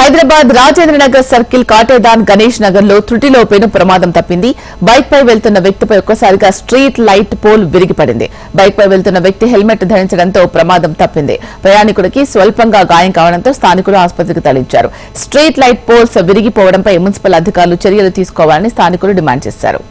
Hyderabad Rajendranagar circle Katedan Ganesh Nagar లో త్రుటిలో పెను ప్రమాదం తప్పింది. బైక్ పై వెళ్తున్న వ్యక్తిపై ఒక్కసారిగా స్ట్రీట్ లైట్ పోల్ విరిగిపడింది. బైక్ పై వెళ్తున్న వ్యక్తి హెల్మెట్ ధరించడంతో ప్రమాదం తప్పింది. ప్రయాణికుడికి స్వల్పంగా గాయం కావడంతో స్థానికులు ఆసుపత్రికి తరలించారు. స్ట్రీట్ లైట్ పోల్స్ విరిగిపోవడంపై మున్సిపల్ అధికారులు చర్యలు తీసుకోవాలని స్థానికులు డిమాండ్ చేశారు.